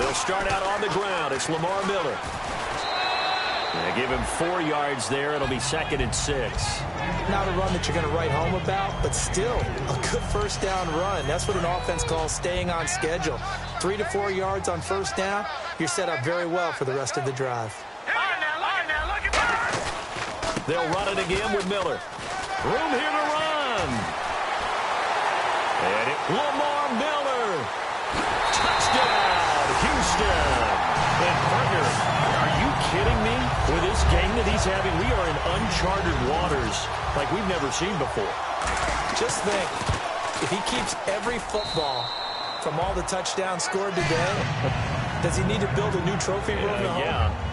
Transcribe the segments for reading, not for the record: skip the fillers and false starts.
They'll start out on the ground. It's Lamar Miller. They give him 4 yards there. It'll be 2nd and 6. Not a run that you're going to write home about, but still a good first down run. That's what an offense calls staying on schedule. 3 to 4 yards on first down. You're set up very well for the rest of the drive. They'll run it again with Miller. Room here to run. And Lamar Miller. Touchdown, Houston. And partner, are you kidding me? With this game that he's having, we are in uncharted waters like we've never seen before. Just think, if he keeps every football from all the touchdowns scored today, does he need to build a new trophy room at home?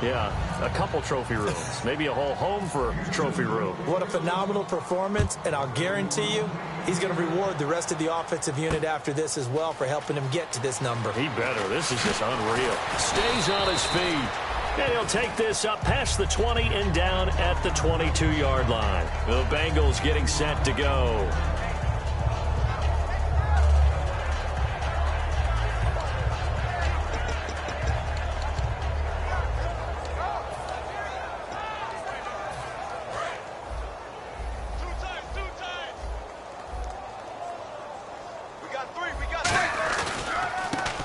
Yeah. A couple trophy rooms. Maybe a whole home for trophy room. What a phenomenal performance, and I'll guarantee you he's going to reward the rest of the offensive unit after this as well for helping him get to this number. He better. This is just unreal. Stays on his feet. And he'll take this up past the 20 and down at the 22-yard line. The Bengals getting set to go.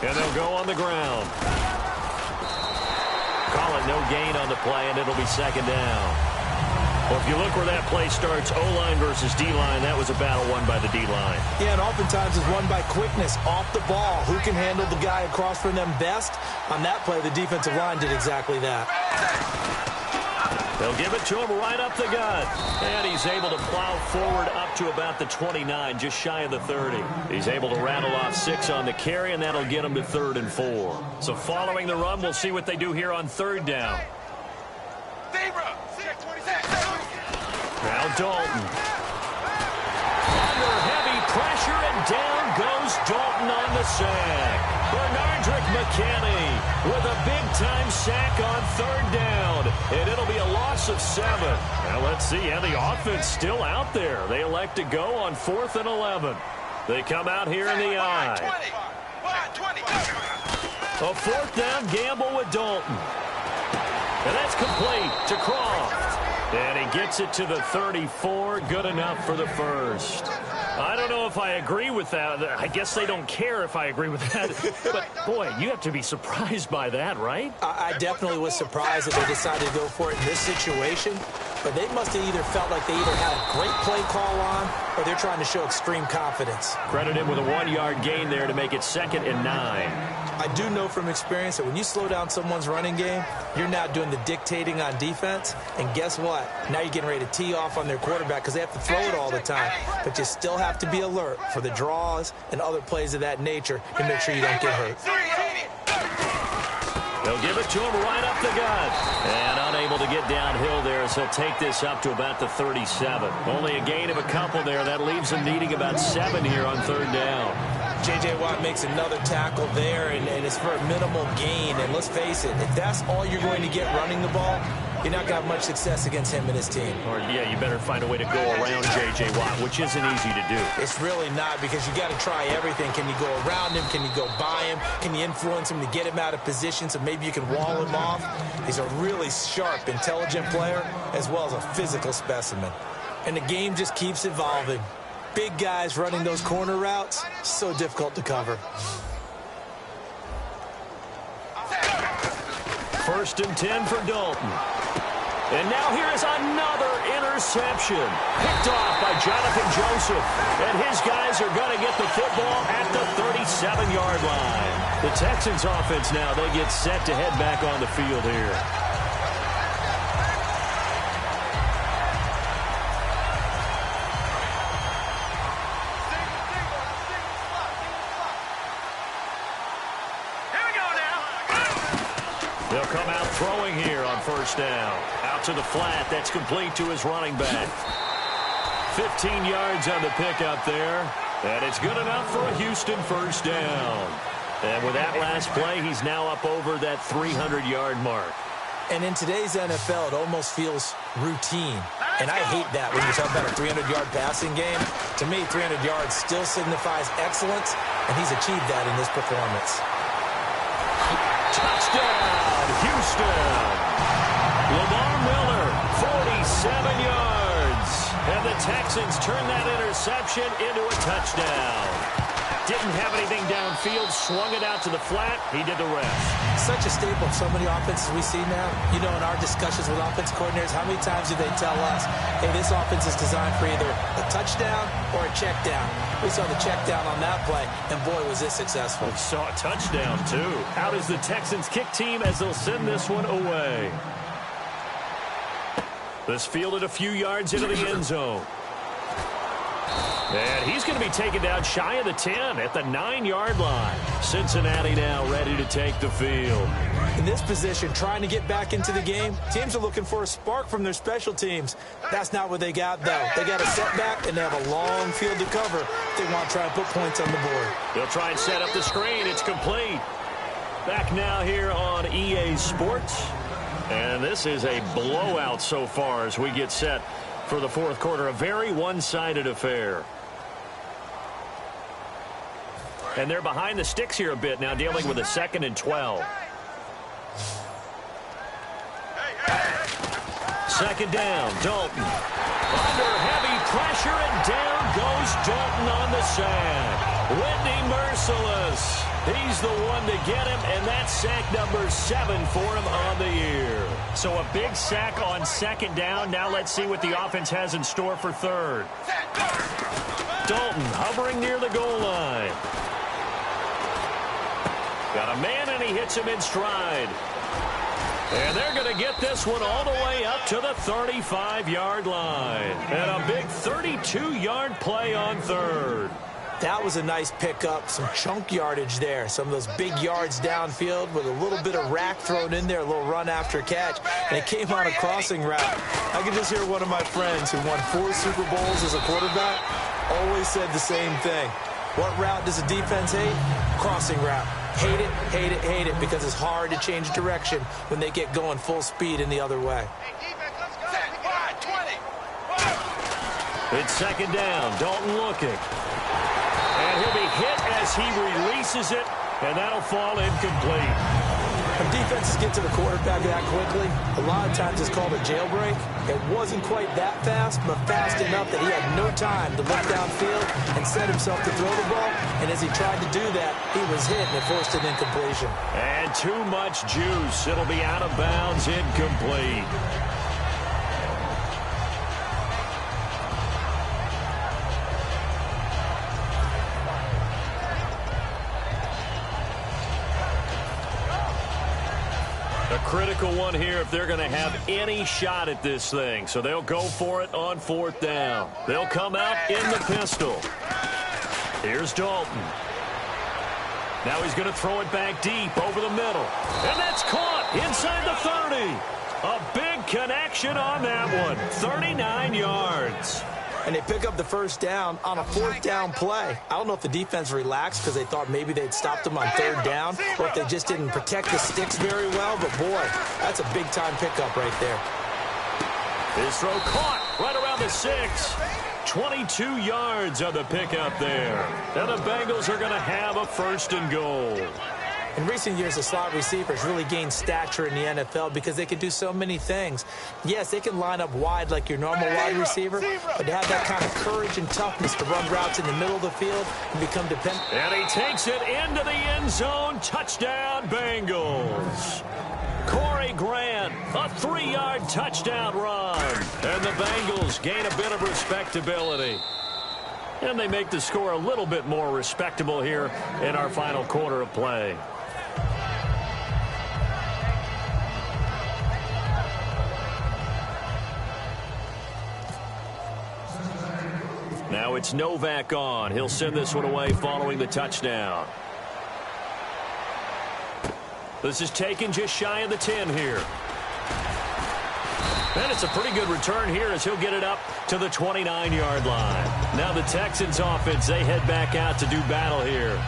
And they'll go on the ground. Call it no gain on the play, and it'll be 2nd down. Well, if you look where that play starts, O-line versus D-line, that was a battle won by the D-line. Yeah, and oftentimes it's won by quickness off the ball. Who can handle the guy across from them best? On that play, the defensive line did exactly that. They'll give it to him right up the gut. And he's able to plow forward up to about the 29, just shy of the 30. He's able to rattle off 6 on the carry, and that'll get him to 3rd and 4. So following the run, we'll see what they do here on 3rd down. Now Dalton. Under heavy pressure, and down goes Dalton on the sack. Bernardrick McKinney with a big-time sack on 3rd down, and it'll be a loss of 7. Now let's see how the offense still out there. They elect to go on 4th and 11. They come out here in the eye. A 4th down gamble with Dalton. And that's complete to Croft. And he gets it to the 34. Good enough for the first. I don't know if I agree with that. I guess they don't care if I agree with that. But, boy, you have to be surprised by that, right? I definitely was surprised that they decided to go for it in this situation. But they must have either felt like they either had a great play call on or they're trying to show extreme confidence. Credit him with a 1-yard gain there to make it 2nd and 9. I do know from experience that when you slow down someone's running game, you're not doing the dictating on defense. And guess what? Now you're getting ready to tee off on their quarterback because they have to throw it all the time. But you still have to be alert for the draws and other plays of that nature to make sure you don't get hurt. They'll give it to him right up the gut. And unable to get downhill there, so he'll take this up to about the 37. Only a gain of a couple there. That leaves him needing about 7 here on 3rd down. J.J. Watt makes another tackle there, and it's for a minimal gain. And let's face it, if that's all you're going to get running the ball, you're not going to have much success against him and his team. Or, yeah, you better find a way to go around J.J. Watt, which isn't easy to do. It's really not, because you got to try everything. Can you go around him? Can you go by him? Can you influence him to get him out of position so maybe you can wall him off? He's a really sharp, intelligent player, as well as a physical specimen. And the game just keeps evolving. Big guys running those corner routes, so difficult to cover. 1st and 10 for Dalton. And now here is another interception. Picked off by Jonathan Joseph. And his guys are going to get the football at the 37-yard line. The Texans offense now, they get set to head back on the field here. They'll come out throwing here on 1st down. Out to the flat. That's complete to his running back. 15 yards on the pickup there. And it's good enough for a Houston 1st down. And with that last play, he's now up over that 300-yard mark. And in today's NFL, it almost feels routine. And I hate that when you're talking about a 300-yard passing game. To me, 300 yards still signifies excellence, and he's achieved that in this performance. 7 yards. And the Texans turn that interception into a touchdown. Didn't have anything downfield, swung it out to the flat. He did the rest. Such a staple of so many offenses we see now. You know, in our discussions with offensive coordinators, how many times do they tell us, hey, this offense is designed for either a touchdown or a check down. We saw the check down on that play, and boy, was this successful. We saw a touchdown, too. How does the Texans kick team as they'll send this one away? This fielded a few yards into the end zone. And he's going to be taken down shy of the 10 at the 9-yard line. Cincinnati now ready to take the field. In this position, trying to get back into the game, teams are looking for a spark from their special teams. That's not what they got, though. They got a setback, and they have a long field to cover if they want to try and put points on the board. They'll try and set up the screen. It's complete. Back now here on EA Sports. And this is a blowout so far as we get set for the fourth quarter. A very one-sided affair. And they're behind the sticks here a bit now, dealing with a 2nd and 12. Second down, Dalton. Under heavy pressure, and down goes Dalton on the sack. Whitney merciless. He's the one to get him, and that's sack number 7 for him on the year. So a big sack on second down. Now let's see what the offense has in store for third. Dalton hovering near the goal line. Got a man, and he hits him in stride. And they're going to get this one all the way up to the 35-yard line. And a big 32-yard play on third. That was a nice pickup, some chunk yardage there. Some of those big yards downfield with a little bit of rack thrown in there, a little run after catch. And it came on a crossing route. I could just hear one of my friends who won 4 Super Bowls as a quarterback always said the same thing. What route does a defense hate? Crossing route. Hate it, hate it, hate it, because it's hard to change direction when they get going full speed in the other way. It's second down. Dalton looking. And he'll be hit as he releases it, and that'll fall incomplete. When defenses get to the quarterback that quickly, a lot of times it's called a jailbreak. It wasn't quite that fast, but fast enough that he had no time to look downfield and set himself to throw the ball. And as he tried to do that, he was hit, and it forced an incompletion. And too much juice. It'll be out of bounds, incomplete. A critical one here if they're going to have any shot at this thing. So they'll go for it on 4th down. They'll come out in the pistol. Here's Dalton. Now he's going to throw it back deep over the middle. And that's caught inside the 30. A big connection on that one. 39 yards. And they pick up the first down on a 4th down play. I don't know if the defense relaxed because they thought maybe they'd stopped them on 3rd down, or if they just didn't protect the sticks very well. But, boy, that's a big-time pickup right there. His throw caught right around the 6. 22 yards on the pickup there. And the Bengals are going to have a 1st and goal. In recent years, the slot receivers really gained stature in the NFL because they can do so many things. Yes, they can line up wide like your normal wide receiver, but to have that kind of courage and toughness to run routes in the middle of the field and become dependent. And he takes it into the end zone. Touchdown, Bengals. Corey Grant, a 3-yard touchdown run. And the Bengals gain a bit of respectability. And they make the score a little bit more respectable here in our final quarter of play. Now it's Novak on. He'll send this one away following the touchdown. This is taken just shy of the 10 here. And it's a pretty good return here as he'll get it up to the 29-yard line. Now the Texans offense, they head back out to do battle here.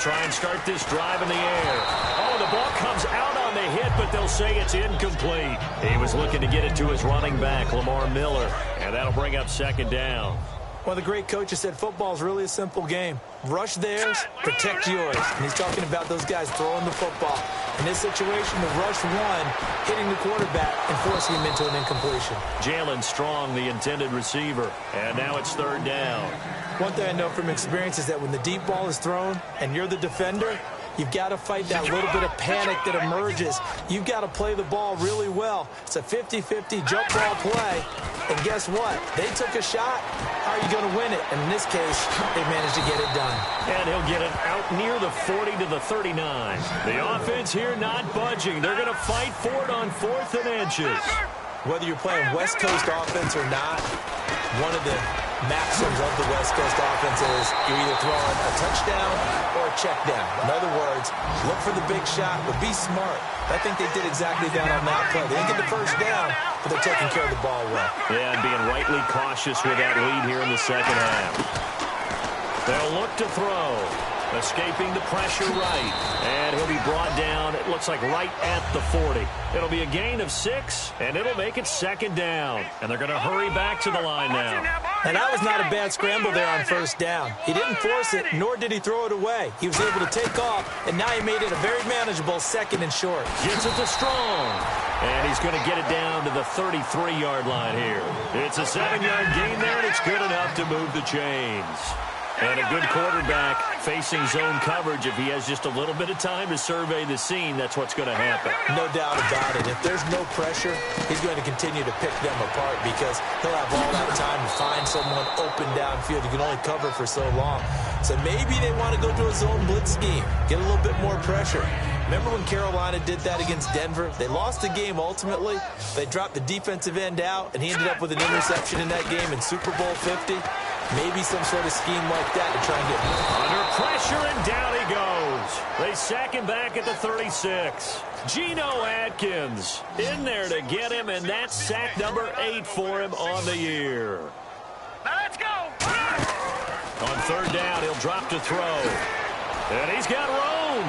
try and start this drive in the air. Oh, the ball comes out on the hit, but they'll say it's incomplete. He was looking to get it to his running back, Lamar Miller, and that'll bring up second down. One of the great coaches said football is really a simple game. Rush theirs, protect yours. And he's talking about those guys throwing the football. In this situation, the rush one, hitting the quarterback and forcing him into an incompletion. Jalen Strong, the intended receiver, and now it's third down. One thing I know from experience is that when the deep ball is thrown and you're the defender, you've got to fight that little bit of panic that emerges. You've got to play the ball really well. It's a 50-50 jump ball play. And guess what? They took a shot. How are you going to win it? And in this case, they managed to get it done. And he'll get it out near the 40 to the 39. The offense here not budging. They're going to fight for it on 4th and inches. Whether you're playing West Coast offense or not, one of the maxims of the West Coast offense is you're either throwing a touchdown or a check down. In other words, look for the big shot, but be smart. I think they did exactly that on that play. They didn't get the first down, but they're taking care of the ball well. Yeah, and being rightly cautious with that lead here in the second half. They'll look to throw. Escaping the pressure right. And he'll be brought down, it looks like right at the 40. It'll be a gain of 6, and it'll make it second down. And they're going to hurry back to the line now. And that was not a bad scramble there on first down. He didn't force it, nor did he throw it away. He was able to take off, and now he made it a very manageable 2nd and short. Gets it to Strong. And he's going to get it down to the 33-yard line here. It's a 7-yard gain there, and it's good enough to move the chains. And a good quarterback facing zone coverage. If he has just a little bit of time to survey the scene, that's what's going to happen. No doubt about it. If there's no pressure, he's going to continue to pick them apart because he'll have all that time to find someone open downfield. He can only cover for so long. So maybe they want to go to a zone blitz scheme, get a little bit more pressure. Remember when Carolina did that against Denver? They lost the game ultimately. They dropped the defensive end out, and he ended up with an interception in that game in Super Bowl 50. Maybe some sort of scheme like that to try and get under pressure, and down he goes. They sack him back at the 36. Geno Atkins in there to get him, and that's sack number 8 for him on the year. Now let's go. On third down, he'll drop to throw. And he's got room.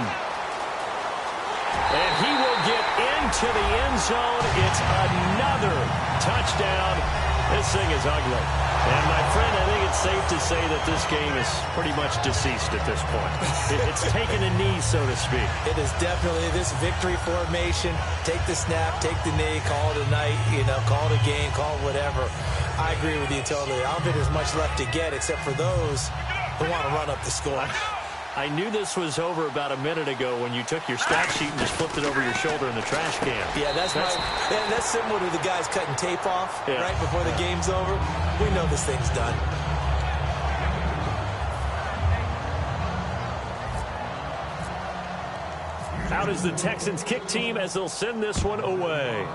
And he will get into the end zone. It's another touchdown. This thing is ugly. And, my friend, I think it's safe to say that this game is pretty much deceased at this point. It's taken a knee, so to speak. It is definitely this victory formation. Take the snap, take the knee, call it a night, call it a game, call it whatever. I agree with you totally. I don't think there's much left to get except for those who want to run up the score. I knew this was over about a minute ago when you took your stat sheet and just flipped it over your shoulder in the trash can. Yeah, that's similar to the guys cutting tape off right before the game's over. We know this thing's done. Out is the Texans kick team as they'll send this one away.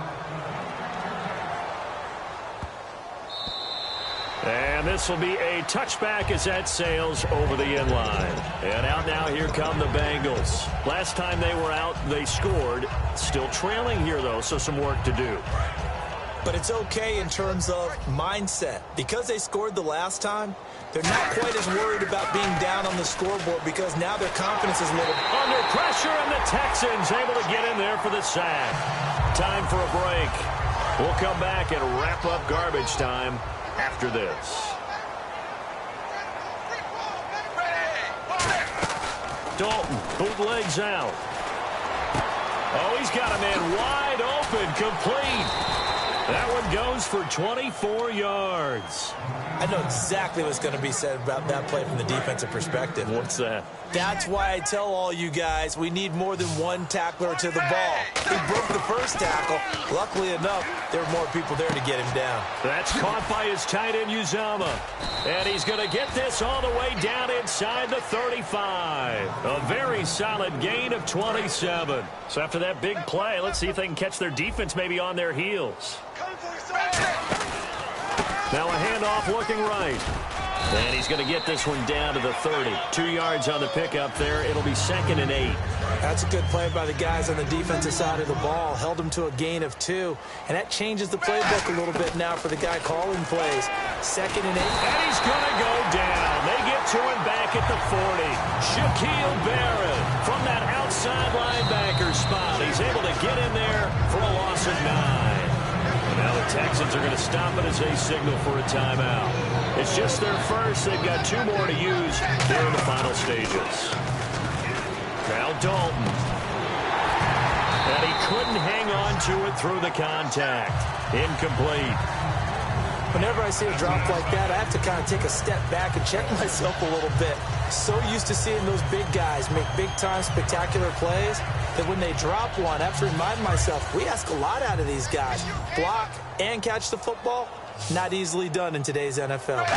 And this will be a touchback as that sails over the end line. And out now, here come the Bengals. Last time they were out, they scored. Still trailing here, though, so some work to do. But it's okay in terms of mindset. Because they scored the last time, they're not quite as worried about being down on the scoreboard because now their confidence is a little... Under pressure, and the Texans able to get in there for the sack. Time for a break. We'll come back and wrap up garbage time after this. Dalton, bootlegs out. Oh, he's got a man wide open, complete. That one goes for 24 yards. I know exactly what's going to be said about that play from the defensive perspective. What's that? That's why I tell all you guys we need more than one tackler to the ball. He broke the first tackle. Luckily enough, there were more people there to get him down. That's caught by his tight end, Uzama. And he's going to get this all the way down inside the 35. A very solid gain of 27. So after that big play, let's see if they can catch their defense maybe on their heels. Now a handoff looking right. And he's going to get this one down to the 30. 2 yards on the pickup there. It'll be 2nd and 8. That's a good play by the guys on the defensive side of the ball. Held him to a gain of 2. And that changes the playbook a little bit now for the guy calling plays. 2nd and 8. And he's going to go down. They get to him back at the 40. Shaquille Barrett from that outside linebacker spot. He's able to get in there for a loss of 9. And now the Texans are going to stop it as they signal for a timeout. It's just their first. They've got 2 more to use here in the final stages. Now Dalton. And he couldn't hang on to it through the contact. Incomplete. Whenever I see a drop like that, I have to kind of take a step back and check myself a little bit. So used to seeing those big guys make big-time spectacular plays that when they drop one, I have to remind myself, we ask a lot out of these guys. Block and catch the football, not easily done in today's NFL.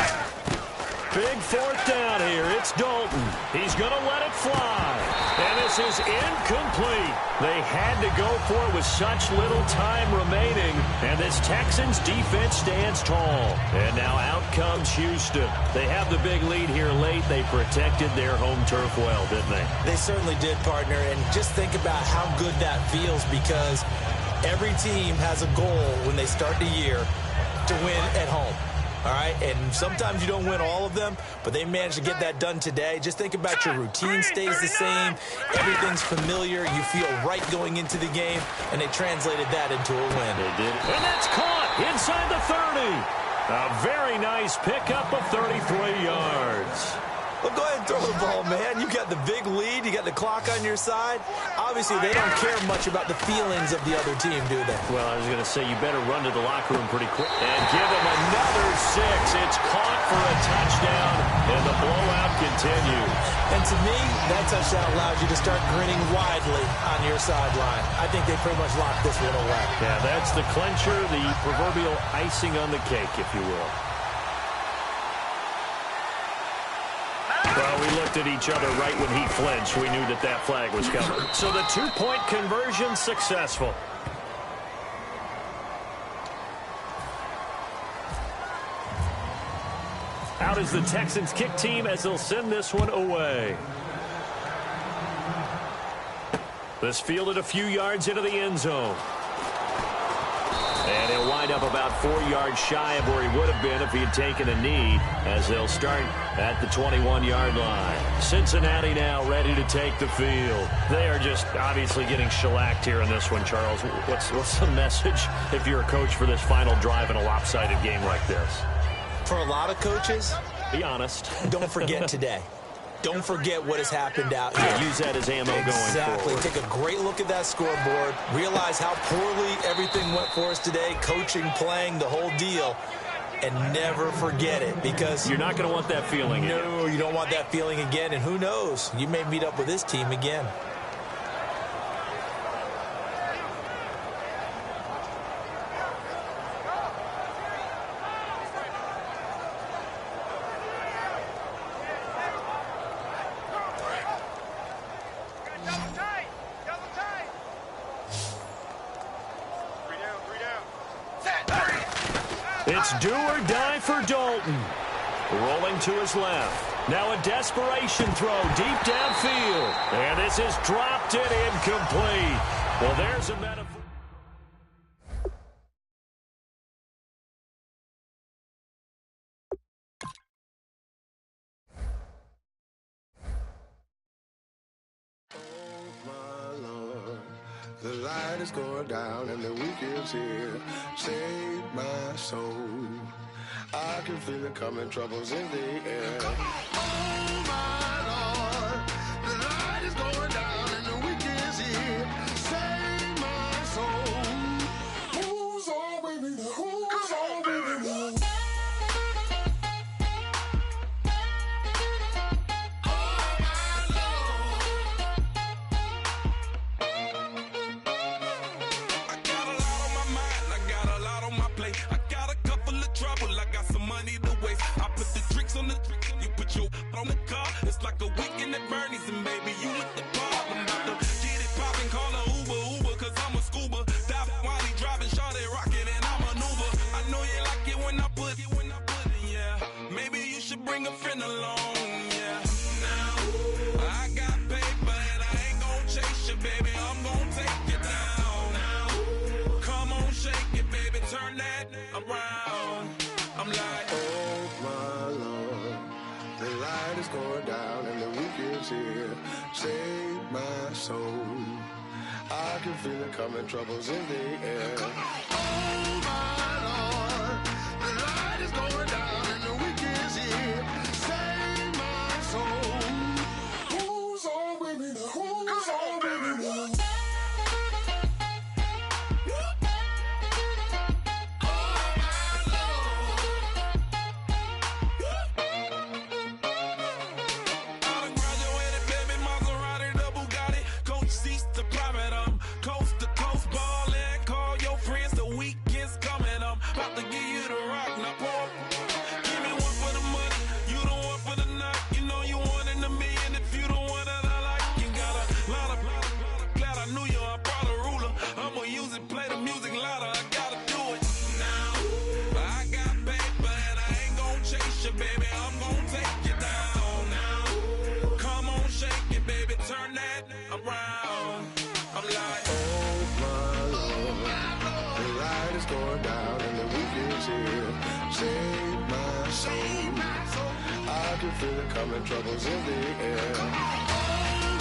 Big 4th down here. It's Dalton. He's going to let it fly. And this is incomplete. They had to go for it with such little time remaining. And this Texans defense stands tall. And now out comes Houston. They have the big lead here late. They protected their home turf well, didn't they? They certainly did, partner. And just think about how good that feels, because every team has a goal when they start the year to win at home. All right, and sometimes you don't win all of them, but they managed to get that done today. Just think about your routine stays the same. Everything's familiar. You feel right going into the game, and they translated that into a win. They did. And that's caught inside the 30. A very nice pickup of 33 yards. Well, go ahead and throw the ball, man. You got the big lead. You got the clock on your side. Obviously, they don't care much about the feelings of the other team, do they? Well, I was going to say, you better run to the locker room pretty quick. And give them another 6. It's caught for a touchdown, and the blowout continues. And to me, that touchdown allows you to start grinning widely on your sideline. I think they pretty much locked this one away. Yeah, that's the clincher, the proverbial icing on the cake, if you will. Well, we looked at each other right when he flinched. We knew that that flag was coming. So the 2-point conversion successful. Out is the Texans kick team as they'll send this one away. This fielded a few yards into the end zone. And he'll wind up about 4 yards shy of where he would have been if he had taken a knee, as they'll start at the 21-yard line. Cincinnati now ready to take the field. They are just obviously getting shellacked here in this one, Charles. What's the message if you're a coach for this final drive in a lopsided game like this? For a lot of coaches, be honest. Don't forget today. Don't forget what has happened out here. Use that as ammo going Exactly. forward. Take a great look at that scoreboard. Realize how poorly everything went for us today. Coaching, playing, the whole deal. And never forget it, because you're not going to want that feeling again. No, you don't want that feeling again. And who knows? You may meet up with this team again. It's do or die for Dalton. Rolling to his left. Now a desperation throw deep downfield. And this is dropped it incomplete. Well, there's a metaphor. The light is going down and the week is here. Save my soul. I can feel it coming, troubles in the air. Oh my Lord, the light is going down and the week is here. Save my soul. Who's all with me? Who's all with me? I got a couple of trouble, I got some money to waste. I put the tricks on the you put your on the going down and the weekend's here. Save my soul. I can feel it coming, troubles in the air. Oh my Lord, the light is going down and the weekend's here. Save my soul. Who's on with me now? Who's on with me now? Going down and the weekend's here. Save my soul. I can feel it coming, troubles in the air. Oh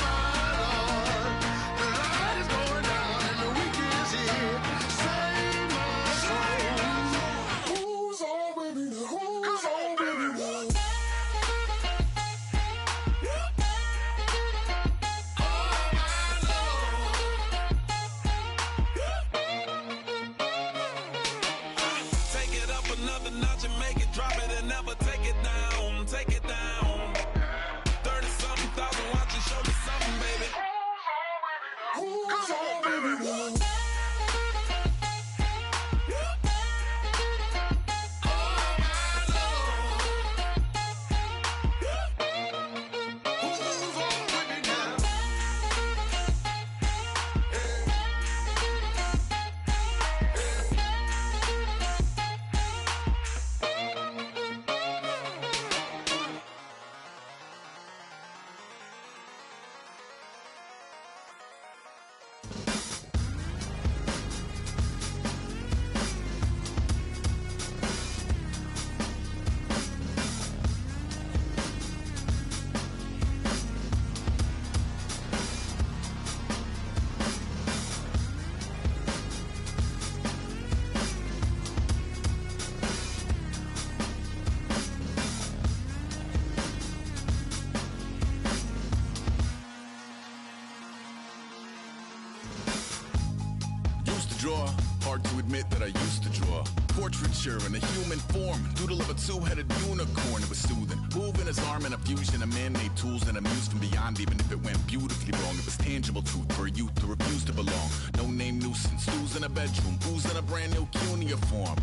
my Lord, the light is going down and the weekend's here. Save my soul. Who's on with me now? Who's on with me now? Hard to admit that I used to draw portraiture in a human form, doodle of a two-headed unicorn. It was soothing, moving his arm in a fusion of man-made tools and a muse from beyond. Even if it went beautifully wrong, it was tangible truth for a youth to refuse to belong. No name nuisance, who's in a bedroom, who's in a brand new cuneiform.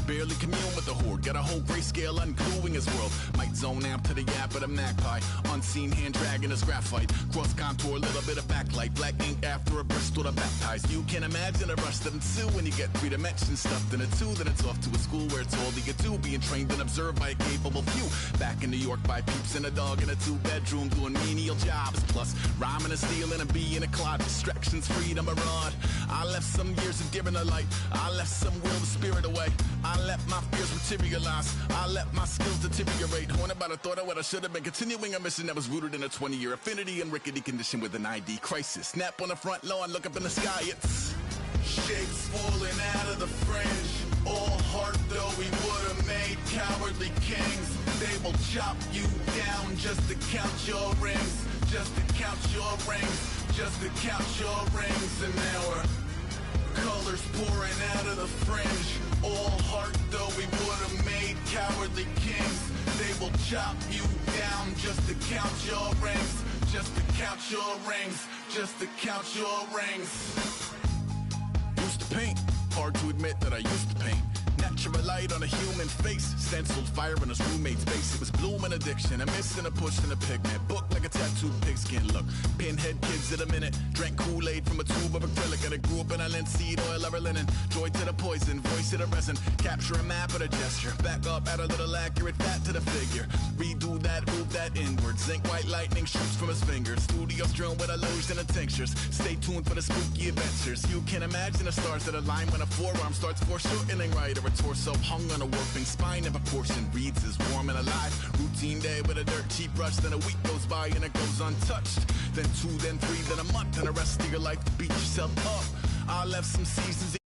Barely commune with the horde, got a whole grayscale ungluing his world. Might zone amp to the yap of the magpie, unseen hand dragging his graphite. Cross contour, little bit of backlight, black ink after a Bristol to baptize. You can imagine a rush of them two when you get 3 dimensions stuffed in a 2. Then it's off to a school where it's all you get to, being trained and observed by a capable few. Back in New York by peeps and a dog in a 2-bedroom doing menial jobs. Plus rhyming and stealing and being a clod, distractions, freedom, a rod. I left some years of giving a light, I left some will the spirit away. I let my fears materialize, I let my skills deteriorate. Haunted by the thought of what I should have been, continuing a mission that was rooted in a 20-year affinity and rickety condition with an ID crisis. Snap on the front lawn, look up in the sky, it's shapes falling out of the fringe. All heart though we would have made cowardly kings. They will chop you down just to count your rings, just to count your rings, just to count your rings. And now we're colors pouring out of the fringe. All heart though we would have made cowardly kings. They will chop you down just to count your rings, just to count your rings, just to count your rings. Used to paint, hard to admit that I used to paint. Natural light on a human face, stenciled fire in his roommate's face. It was blooming addiction, a missing, a push, and a pigment. Book like a tattooed pigskin look. Pinhead kids in a minute, drank Kool-Aid from a tube of acrylic. And I grew up in a linseed oil or linen. Joy to the poison, voice to the resin. Capture a map of a gesture. Back up, add a little accurate fat to the figure. Redo that, move that inward. Zinc white lightning shoots from his fingers. Studio strewn with illusion and tinctures. Stay tuned for the spooky adventures. You can imagine the stars that align when a forearm starts foreshortening right, or a torso torso hung on a warping spine, and proportion reads as warm and alive. Routine day with a dirt cheap brush, then a week goes by and it goes untouched. Then 2, then 3, then a month, and the rest of your life to beat yourself up. I left some seasons